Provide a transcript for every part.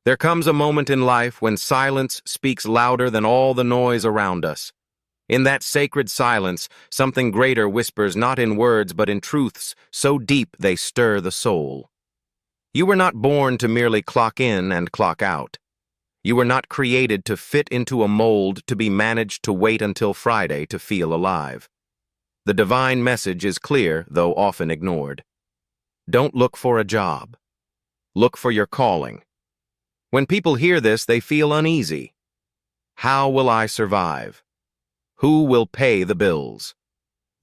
There comes a moment in life when silence speaks louder than all the noise around us. In that sacred silence, something greater whispers not in words but in truths so deep they stir the soul. You were not born to merely clock in and clock out. You were not created to fit into a mold to be managed to wait until Friday to feel alive. The divine message is clear, though often ignored. Don't look for a job. Look for your calling. When people hear this, they feel uneasy. How will I survive? Who will pay the bills?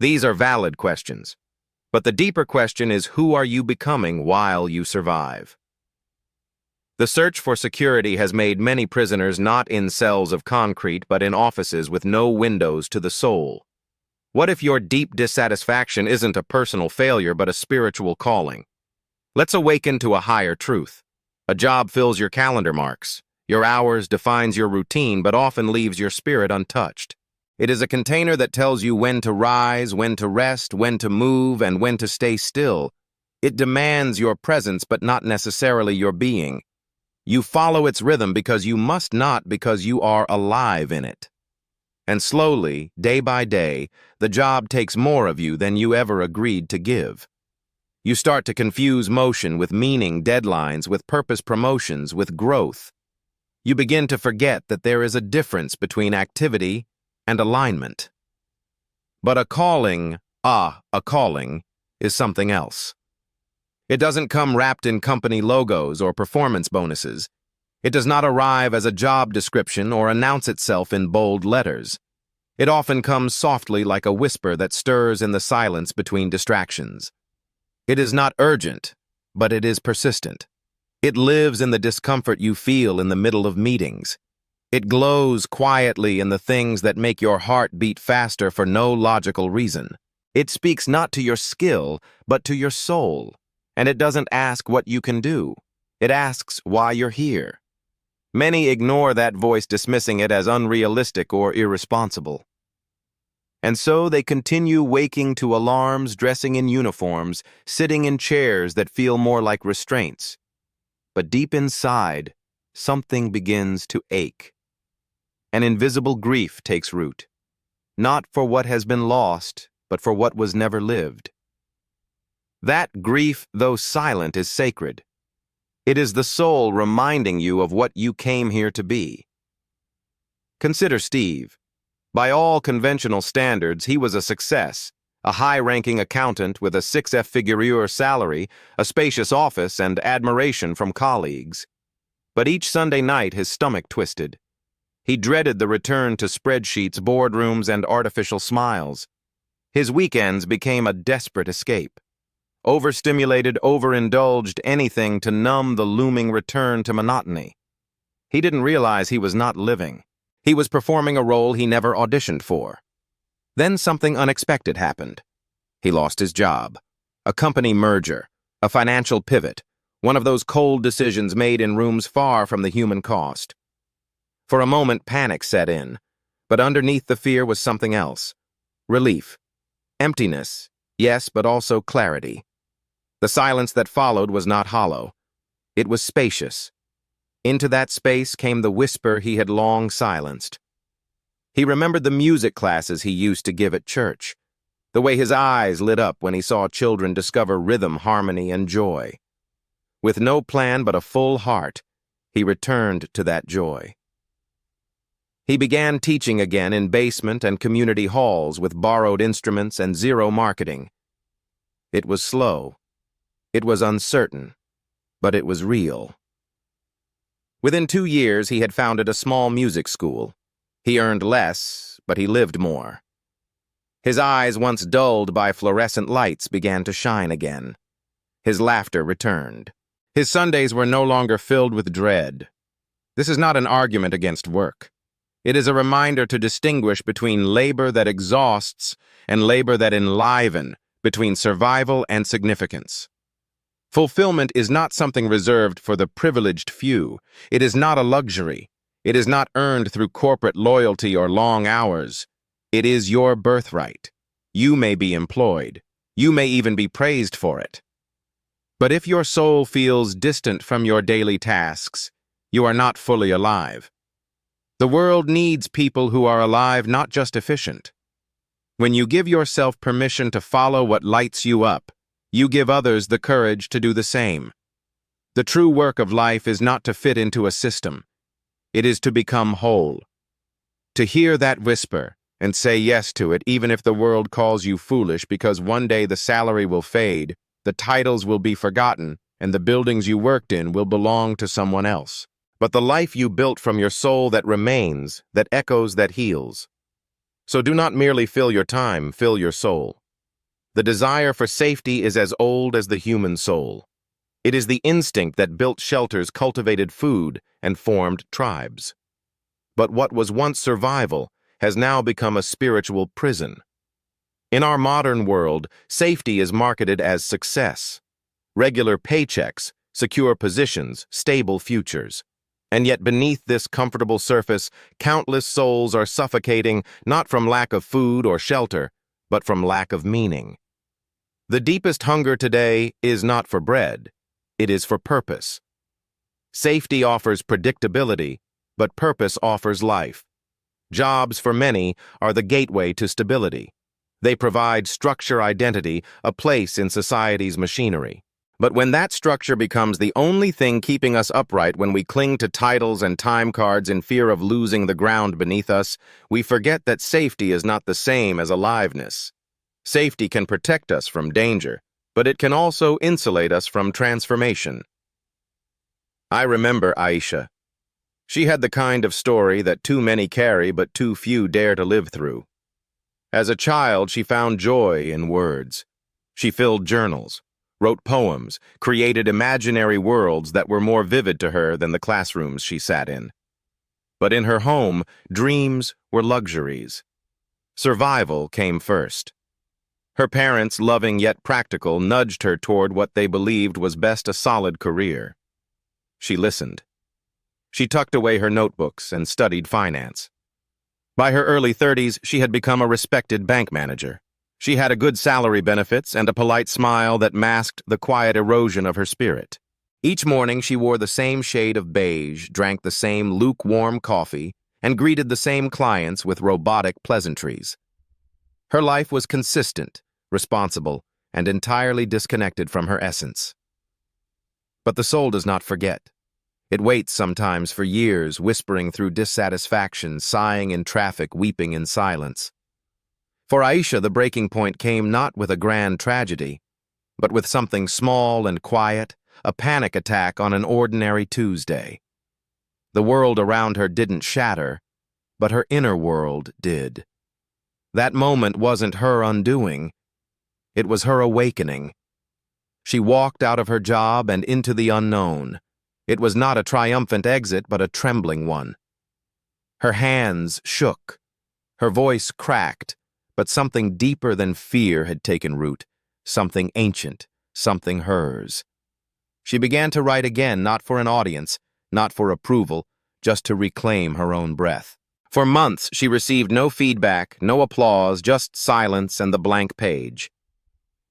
These are valid questions. But the deeper question is, who are you becoming while you survive? The search for security has made many prisoners not in cells of concrete, but in offices with no windows to the soul. What if your deep dissatisfaction isn't a personal failure, but a spiritual calling? Let's awaken to a higher truth. A job fills your calendar marks. Your hours defines your routine, but often leaves your spirit untouched. It is a container that tells you when to rise, when to rest, when to move, and when to stay still. It demands your presence, but not necessarily your being. You follow its rhythm because you must, not because you are alive in it. And slowly, day by day, the job takes more of you than you ever agreed to give. You start to confuse motion with meaning, deadlines, with purpose, promotions, with growth. You begin to forget that there is a difference between activity and alignment. But a calling, is something else. It doesn't come wrapped in company logos or performance bonuses. It does not arrive as a job description or announce itself in bold letters. It often comes softly, like a whisper that stirs in the silence between distractions. It is not urgent, but it is persistent. It lives in the discomfort you feel in the middle of meetings. It glows quietly in the things that make your heart beat faster for no logical reason. It speaks not to your skill, but to your soul. And it doesn't ask what you can do. It asks why you're here. Many ignore that voice, dismissing it as unrealistic or irresponsible. And so they continue waking to alarms, dressing in uniforms, sitting in chairs that feel more like restraints. But deep inside, something begins to ache. An invisible grief takes root, not for what has been lost, but for what was never lived. That grief, though silent, is sacred. It is the soul reminding you of what you came here to be. Consider Steve. By all conventional standards, he was a success, a high-ranking accountant with a six-figure salary, a spacious office, and admiration from colleagues. But each Sunday night his stomach twisted. He dreaded the return to spreadsheets, boardrooms, and artificial smiles. His weekends became a desperate escape. Overstimulated, overindulged, anything to numb the looming return to monotony. He didn't realize he was not living. He was performing a role he never auditioned for. Then something unexpected happened. He lost his job. A company merger, a financial pivot, one of those cold decisions made in rooms far from the human cost. For a moment, panic set in, but underneath the fear was something else. Relief. Emptiness, yes, but also clarity. The silence that followed was not hollow. It was spacious. Into that space came the whisper he had long silenced. He remembered the music classes he used to give at church, the way his eyes lit up when he saw children discover rhythm, harmony, and joy. With no plan but a full heart, he returned to that joy. He began teaching again in basement and community halls with borrowed instruments and zero marketing. It was slow. It was uncertain, but it was real. Within 2 years, he had founded a small music school. He earned less, but he lived more. His eyes, once dulled by fluorescent lights, began to shine again. His laughter returned. His Sundays were no longer filled with dread. This is not an argument against work. It is a reminder to distinguish between labor that exhausts and labor that enlivens, between survival and significance. Fulfillment is not something reserved for the privileged few. It is not a luxury. It is not earned through corporate loyalty or long hours. It is your birthright. You may be employed. You may even be praised for it. But if your soul feels distant from your daily tasks, you are not fully alive. The world needs people who are alive, not just efficient. When you give yourself permission to follow what lights you up, you give others the courage to do the same. The true work of life is not to fit into a system. It is to become whole. To hear that whisper and say yes to it, even if the world calls you foolish, because one day the salary will fade, the titles will be forgotten, and the buildings you worked in will belong to someone else. But the life you built from your soul that remains, that echoes, that heals. So do not merely fill your time, fill your soul. The desire for safety is as old as the human soul. It is the instinct that built shelters, cultivated food, and formed tribes. But what was once survival has now become a spiritual prison. In our modern world, safety is marketed as success. Regular paychecks, secure positions, stable futures. And yet beneath this comfortable surface, countless souls are suffocating not from lack of food or shelter, but from lack of meaning. The deepest hunger today is not for bread. It is for purpose. Safety offers predictability, but purpose offers life. Jobs, for many, are the gateway to stability. They provide structure, identity, a place in society's machinery. But when that structure becomes the only thing keeping us upright, when we cling to titles and time cards in fear of losing the ground beneath us, we forget that safety is not the same as aliveness. Safety can protect us from danger, but it can also insulate us from transformation. I remember Aisha. She had the kind of story that too many carry but too few dare to live through. As a child, she found joy in words. She filled journals, wrote poems, created imaginary worlds that were more vivid to her than the classrooms she sat in. But in her home, dreams were luxuries. Survival came first. Her parents, loving yet practical, nudged her toward what they believed was best: a solid career. She listened. She tucked away her notebooks and studied finance. By her early 30s, she had become a respected bank manager. She had a good salary, benefits, and a polite smile that masked the quiet erosion of her spirit. Each morning, she wore the same shade of beige, drank the same lukewarm coffee, and greeted the same clients with robotic pleasantries. Her life was consistent, responsible, and entirely disconnected from her essence. But the soul does not forget. It waits sometimes for years, whispering through dissatisfaction, sighing in traffic, weeping in silence. For Aisha, the breaking point came not with a grand tragedy, but with something small and quiet, a panic attack on an ordinary Tuesday. The world around her didn't shatter, but her inner world did. That moment wasn't her undoing. It was her awakening. She walked out of her job and into the unknown. It was not a triumphant exit, but a trembling one. Her hands shook. Her voice cracked, but something deeper than fear had taken root, something ancient, something hers. She began to write again, not for an audience, not for approval, just to reclaim her own breath. For months, she received no feedback, no applause, just silence and the blank page.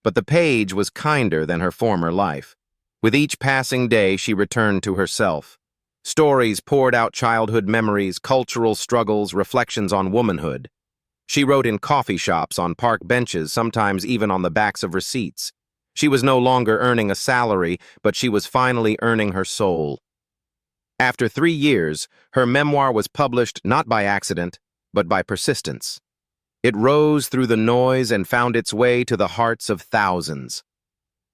But the page was kinder than her former life. With each passing day, she returned to herself. Stories poured out: childhood memories, cultural struggles, reflections on womanhood. She wrote in coffee shops, on park benches, sometimes even on the backs of receipts. She was no longer earning a salary, but she was finally earning her soul. After 3 years, her memoir was published not by accident, but by persistence. It rose through the noise and found its way to the hearts of thousands.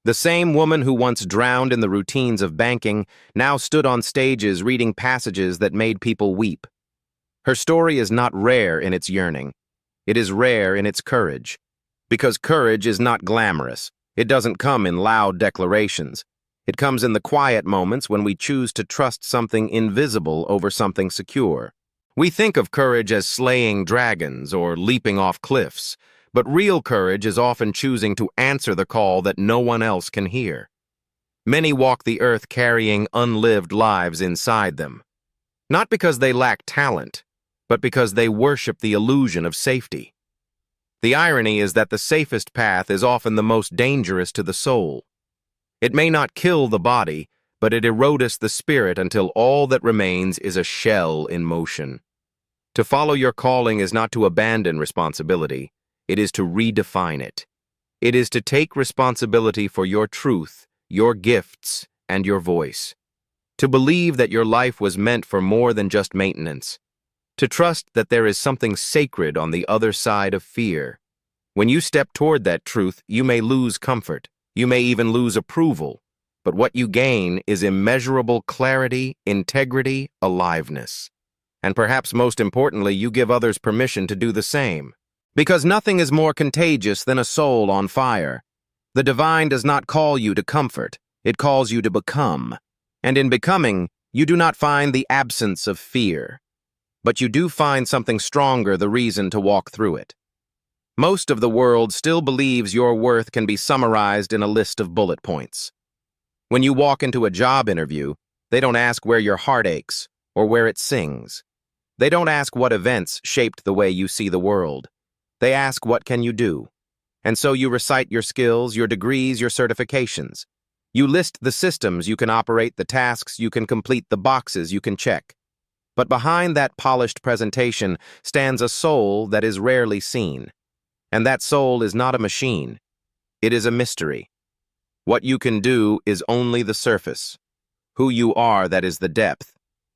The same woman who once drowned in the routines of banking now stood on stages reading passages that made people weep. Her story is not rare in its yearning. It is rare in its courage. Because courage is not glamorous. It doesn't come in loud declarations. It comes in the quiet moments when we choose to trust something invisible over something secure. We think of courage as slaying dragons or leaping off cliffs, but real courage is often choosing to answer the call that no one else can hear. Many walk the earth carrying unlived lives inside them, not because they lack talent, but because they worship the illusion of safety. The irony is that the safest path is often the most dangerous to the soul. It may not kill the body, but it erodeth the spirit until all that remains is a shell in motion. To follow your calling is not to abandon responsibility, it is to redefine it. It is to take responsibility for your truth, your gifts, and your voice. To believe that your life was meant for more than just maintenance. To trust that there is something sacred on the other side of fear. When you step toward that truth, you may lose comfort. You may even lose approval. But what you gain is immeasurable clarity, integrity, aliveness. And perhaps most importantly, you give others permission to do the same. Because nothing is more contagious than a soul on fire. The divine does not call you to comfort, it calls you to become. And in becoming, you do not find the absence of fear. But you do find something stronger, the reason to walk through it. Most of the world still believes your worth can be summarized in a list of bullet points. When you walk into a job interview, they don't ask where your heart aches or where it sings. They don't ask what events shaped the way you see the world. They ask, what can you do? And so you recite your skills, your degrees, your certifications. You list the systems you can operate, the tasks you can complete, the boxes you can check. But behind that polished presentation stands a soul that is rarely seen. And that soul is not a machine. It is a mystery. What you can do is only the surface. Who you are, that is the depth.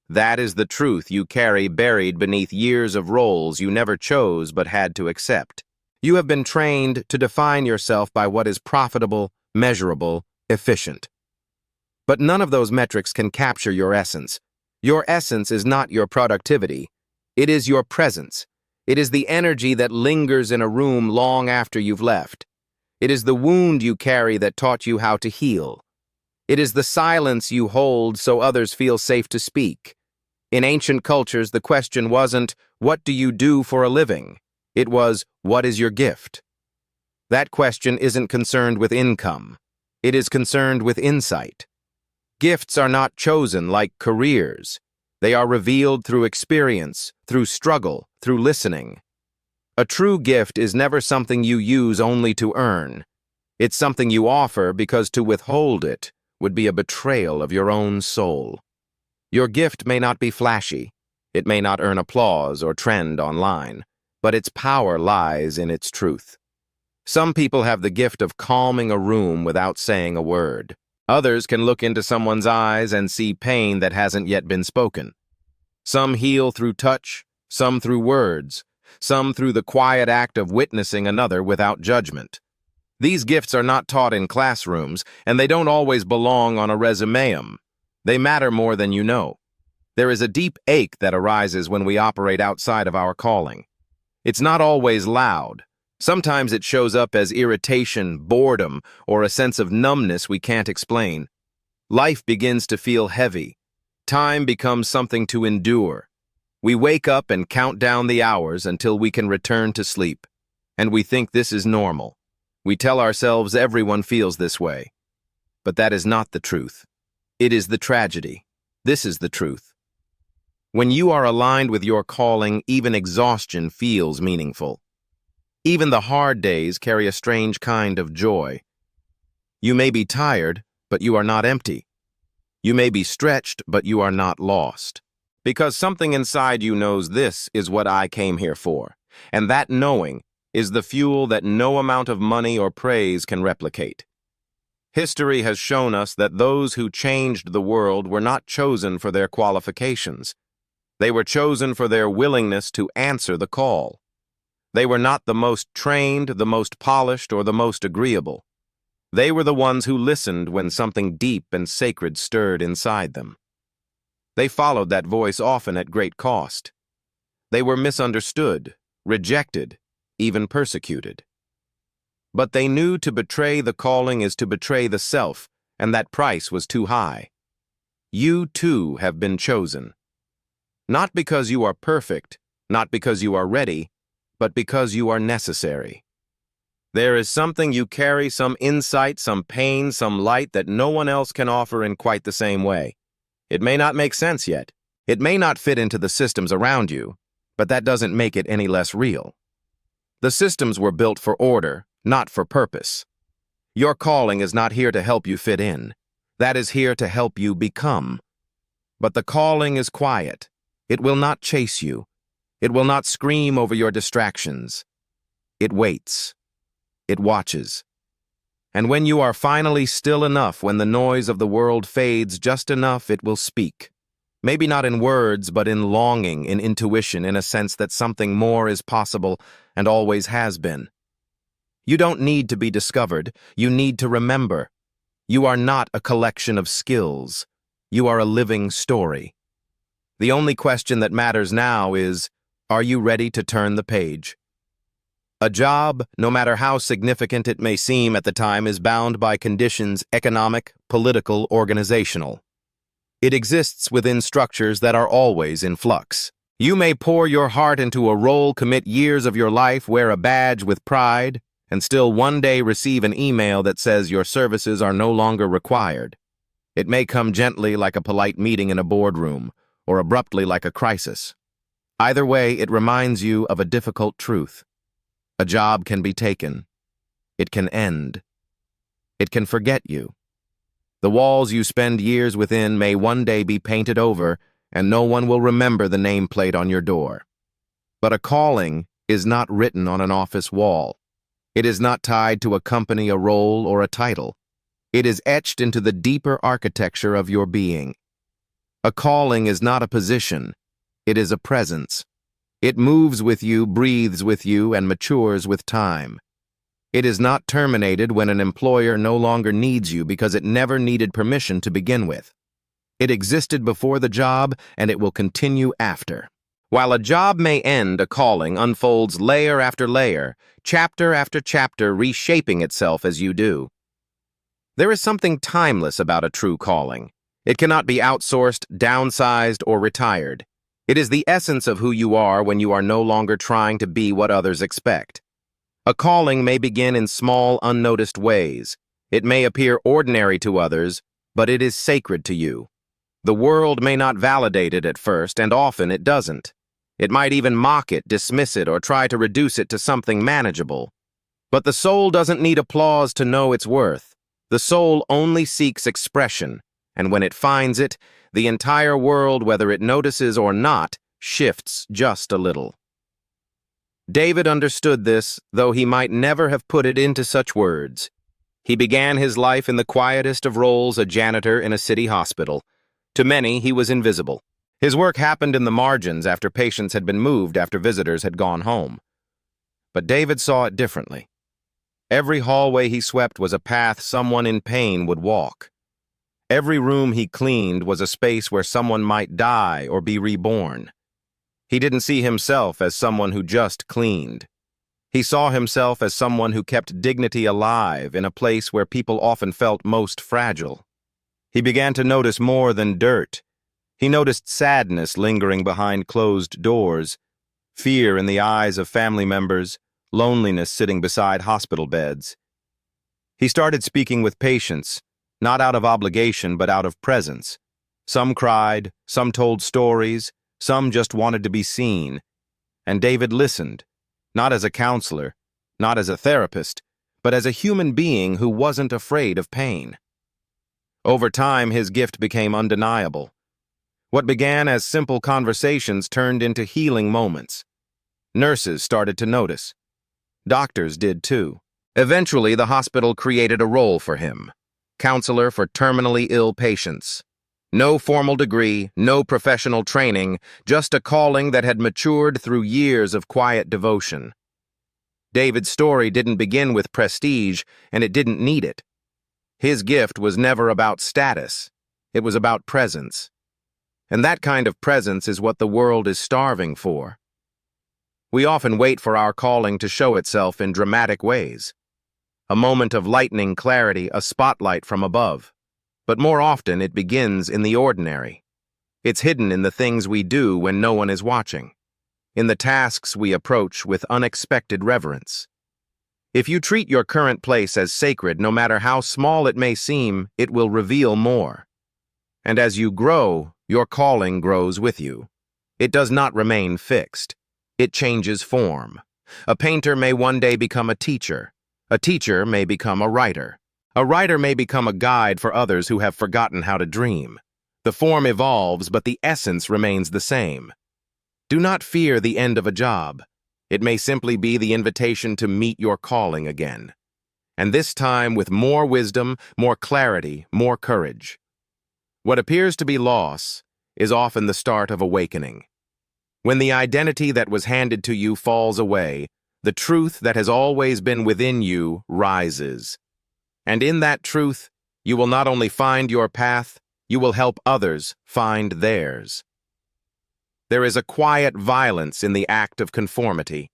That is the truth you carry buried beneath years of roles you never chose but had to accept. You have been trained to define yourself by what is profitable, measurable, efficient. But none of those metrics can capture your essence. Your essence is not your productivity. It is your presence. It is the energy that lingers in a room long after you've left. It is the wound you carry that taught you how to heal. It is the silence you hold so others feel safe to speak. In ancient cultures, the question wasn't, what do you do for a living? It was, what is your gift? That question isn't concerned with income. It is concerned with insight. Gifts are not chosen like careers. They are revealed through experience, through struggle, through listening. A true gift is never something you use only to earn. It's something you offer because to withhold it would be a betrayal of your own soul. Your gift may not be flashy. It may not earn applause or trend online, but its power lies in its truth. Some people have the gift of calming a room without saying a word. Others can look into someone's eyes and see pain that hasn't yet been spoken. Some heal through touch, some through words, some through the quiet act of witnessing another without judgment. These gifts are not taught in classrooms, and they don't always belong on a resume. They matter more than you know. There is a deep ache that arises when we operate outside of our calling. It's not always loud. Sometimes it shows up as irritation, boredom, or a sense of numbness we can't explain. Life begins to feel heavy. Time becomes something to endure. We wake up and count down the hours until we can return to sleep. And we think this is normal. We tell ourselves everyone feels this way. But that is not the truth. It is the tragedy. This is the truth. When you are aligned with your calling, even exhaustion feels meaningful. Even the hard days carry a strange kind of joy. You may be tired, but you are not empty. You may be stretched, but you are not lost. Because something inside you knows this is what I came here for. And that knowing is the fuel that no amount of money or praise can replicate. History has shown us that those who changed the world were not chosen for their qualifications. They were chosen for their willingness to answer the call. They were not the most trained, the most polished, or the most agreeable. They were the ones who listened when something deep and sacred stirred inside them. They followed that voice often at great cost. They were misunderstood, rejected, even persecuted. But they knew to betray the calling is to betray the self, and that price was too high. You, too, have been chosen. Not because you are perfect, not because you are ready, but because you are necessary. There is something you carry, some insight, some pain, some light that no one else can offer in quite the same way. It may not make sense yet. It may not fit into the systems around you, but that doesn't make it any less real. The systems were built for order, not for purpose. Your calling is not here to help you fit in. That is here to help you become. But the calling is quiet. It will not chase you. It will not scream over your distractions. It waits. It watches. And when you are finally still enough, when the noise of the world fades just enough, it will speak. Maybe not in words, but in longing, in intuition, in a sense that something more is possible and always has been. You don't need to be discovered. You need to remember. You are not a collection of skills. You are a living story. The only question that matters now is, are you ready to turn the page? A job, no matter how significant it may seem at the time, is bound by conditions economic, political, organizational. It exists within structures that are always in flux. You may pour your heart into a role, commit years of your life, wear a badge with pride, and still one day receive an email that says your services are no longer required. It may come gently like a polite meeting in a boardroom, or abruptly like a crisis. Either way, it reminds you of a difficult truth. A job can be taken. It can end. It can forget you. The walls you spend years within may one day be painted over, and no one will remember the nameplate on your door. But a calling is not written on an office wall. It is not tied to a company, a role, or a title. It is etched into the deeper architecture of your being. A calling is not a position. It is a presence. It moves with you, breathes with you, and matures with time. It is not terminated when an employer no longer needs you because it never needed permission to begin with. It existed before the job, and it will continue after. While a job may end, a calling unfolds layer after layer, chapter after chapter, reshaping itself as you do. There is something timeless about a true calling. It cannot be outsourced, downsized, or retired. It is the essence of who you are when you are no longer trying to be what others expect. A calling may begin in small, unnoticed ways. It may appear ordinary to others, but it is sacred to you. The world may not validate it at first, and often it doesn't. It might even mock it, dismiss it, or try to reduce it to something manageable. But the soul doesn't need applause to know its worth. The soul only seeks expression, and when it finds it, the entire world, whether it notices or not, shifts just a little. David understood this, though he might never have put it into such words. He began his life in the quietest of roles, a janitor in a city hospital. To many, he was invisible. His work happened in the margins after patients had been moved, after visitors had gone home. But David saw it differently. Every hallway he swept was a path someone in pain would walk. Every room he cleaned was a space where someone might die or be reborn. He didn't see himself as someone who just cleaned. He saw himself as someone who kept dignity alive in a place where people often felt most fragile. He began to notice more than dirt. He noticed sadness lingering behind closed doors, fear in the eyes of family members, loneliness sitting beside hospital beds. He started speaking with patients, not out of obligation but out of presence. Some cried, some told stories, some just wanted to be seen. And David listened, not as a counselor, not as a therapist, but as a human being who wasn't afraid of pain. Over time, his gift became undeniable. What began as simple conversations turned into healing moments. Nurses started to notice. Doctors did too. Eventually, the hospital created a role for him. Counselor for terminally ill patients. No formal degree, no professional training, just a calling that had matured through years of quiet devotion. David's story didn't begin with prestige, and it didn't need it. His gift was never about status. It was about presence. And that kind of presence is what the world is starving for. We often wait for our calling to show itself in dramatic ways. A moment of lightning clarity, a spotlight from above. But more often it begins in the ordinary. It's hidden in the things we do when no one is watching, in the tasks we approach with unexpected reverence. If you treat your current place as sacred, no matter how small it may seem, it will reveal more. And as you grow, your calling grows with you. It does not remain fixed. It changes form. A painter may one day become a teacher. A teacher may become a writer. A writer may become a guide for others who have forgotten how to dream. The form evolves, but the essence remains the same. Do not fear the end of a job. It may simply be the invitation to meet your calling again. And this time with more wisdom, more clarity, more courage. What appears to be loss is often the start of awakening. When the identity that was handed to you falls away, the truth that has always been within you rises. And in that truth, you will not only find your path, you will help others find theirs. There is a quiet violence in the act of conformity,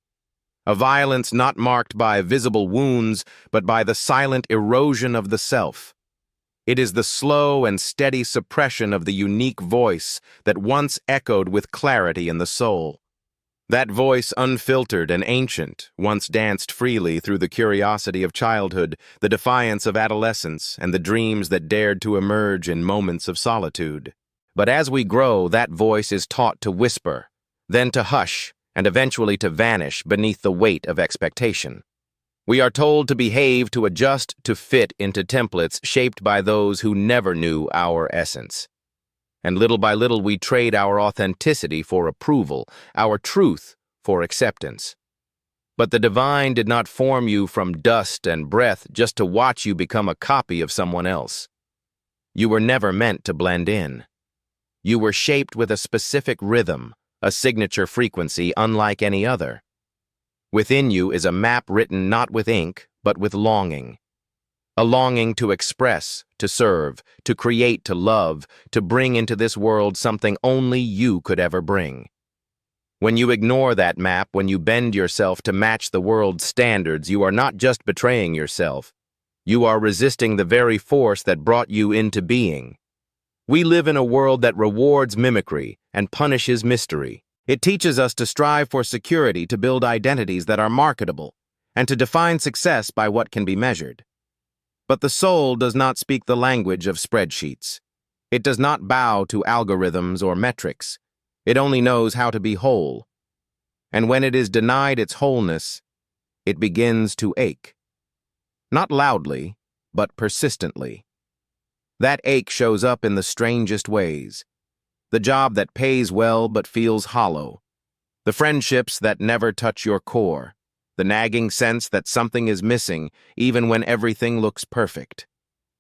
a violence not marked by visible wounds, but by the silent erosion of the self. It is the slow and steady suppression of the unique voice that once echoed with clarity in the soul. That voice, unfiltered and ancient, once danced freely through the curiosity of childhood, the defiance of adolescence, and the dreams that dared to emerge in moments of solitude. But as we grow, that voice is taught to whisper, then to hush, and eventually to vanish beneath the weight of expectation. We are told to behave, to adjust, to fit into templates shaped by those who never knew our essence. And little by little we trade our authenticity for approval, our truth for acceptance. But the divine did not form you from dust and breath just to watch you become a copy of someone else. You were never meant to blend in. You were shaped with a specific rhythm, a signature frequency unlike any other. Within you is a map written not with ink, but with longing. A longing to express, to serve, to create, to love, to bring into this world something only you could ever bring. When you ignore that map, when you bend yourself to match the world's standards, you are not just betraying yourself. You are resisting the very force that brought you into being. We live in a world that rewards mimicry and punishes mystery. It teaches us to strive for security, to build identities that are marketable, and to define success by what can be measured. But the soul does not speak the language of spreadsheets. It does not bow to algorithms or metrics. It only knows how to be whole. And when it is denied its wholeness, it begins to ache. Not loudly, but persistently. That ache shows up in the strangest ways. The job that pays well but feels hollow. The friendships that never touch your core. The nagging sense that something is missing even when everything looks perfect.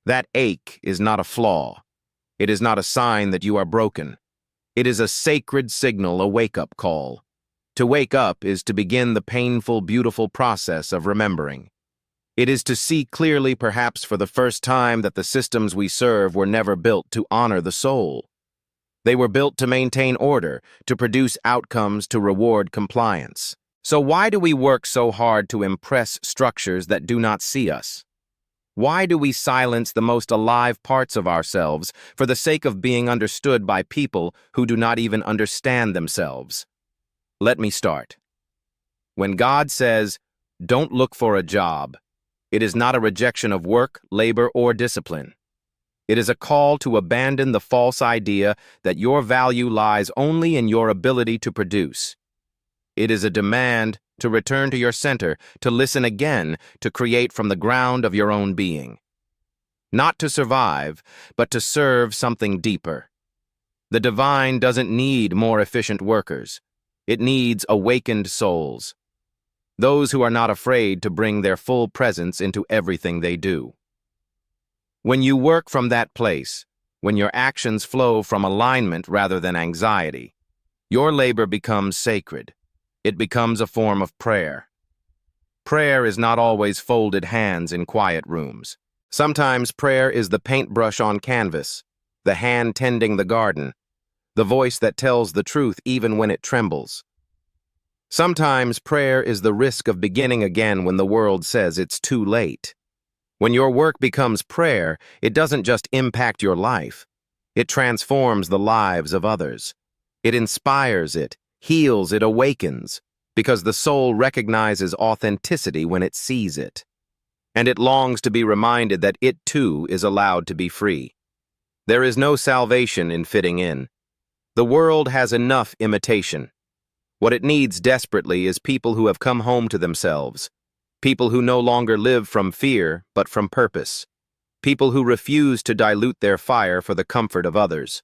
That ache is not a flaw. It is not a sign that you are broken. It is a sacred signal, a wake-up call. To wake up is to begin the painful, beautiful process of remembering. It is to see clearly, perhaps for the first time, that the systems we serve were never built to honor the soul. They were built to maintain order, to produce outcomes, to reward compliance. So why do we work so hard to impress structures that do not see us? Why do we silence the most alive parts of ourselves for the sake of being understood by people who do not even understand themselves? Let me start. When God says, "Don't look for a job," it is not a rejection of work, labor, or discipline. It is a call to abandon the false idea that your value lies only in your ability to produce. It is a demand to return to your center, to listen again, to create from the ground of your own being. Not to survive, but to serve something deeper. The divine doesn't need more efficient workers. It needs awakened souls. Those who are not afraid to bring their full presence into everything they do. When you work from that place, when your actions flow from alignment rather than anxiety, your labor becomes sacred. It becomes a form of prayer. Prayer is not always folded hands in quiet rooms. Sometimes prayer is the paintbrush on canvas, the hand tending the garden, the voice that tells the truth even when it trembles. Sometimes prayer is the risk of beginning again when the world says it's too late. When your work becomes prayer, it doesn't just impact your life. It transforms the lives of others. It inspires it, heals, it awakens, because the soul recognizes authenticity when it sees it. And it longs to be reminded that it too is allowed to be free. There is no salvation in fitting in. The world has enough imitation. What it needs desperately is people who have come home to themselves, people who no longer live from fear, but from purpose, people who refuse to dilute their fire for the comfort of others.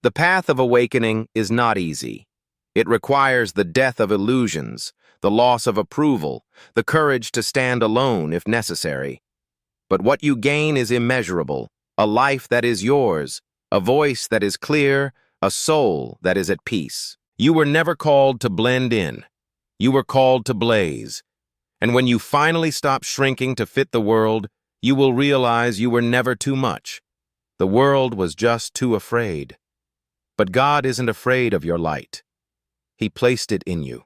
The path of awakening is not easy. It requires the death of illusions, the loss of approval, the courage to stand alone if necessary. But what you gain is immeasurable, a life that is yours, a voice that is clear, a soul that is at peace. You were never called to blend in. You were called to blaze. And when you finally stop shrinking to fit the world, you will realize you were never too much. The world was just too afraid. But God isn't afraid of your light. He placed it in you,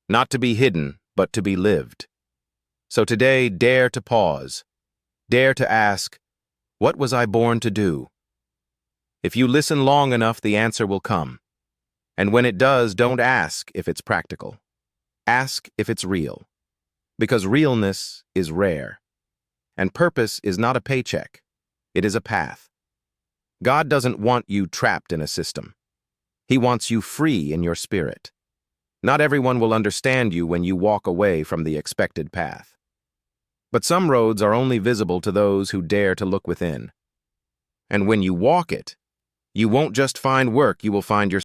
not to be hidden, but to be lived. So today, dare to pause. Dare to ask, what was I born to do? If you listen long enough, the answer will come. And when it does, don't ask if it's practical. Ask if it's real. Because realness is rare. And purpose is not a paycheck. It is a path. God doesn't want you trapped in a system. He wants you free in your spirit. Not everyone will understand you when you walk away from the expected path. But some roads are only visible to those who dare to look within. And when you walk it, you won't just find work, you will find your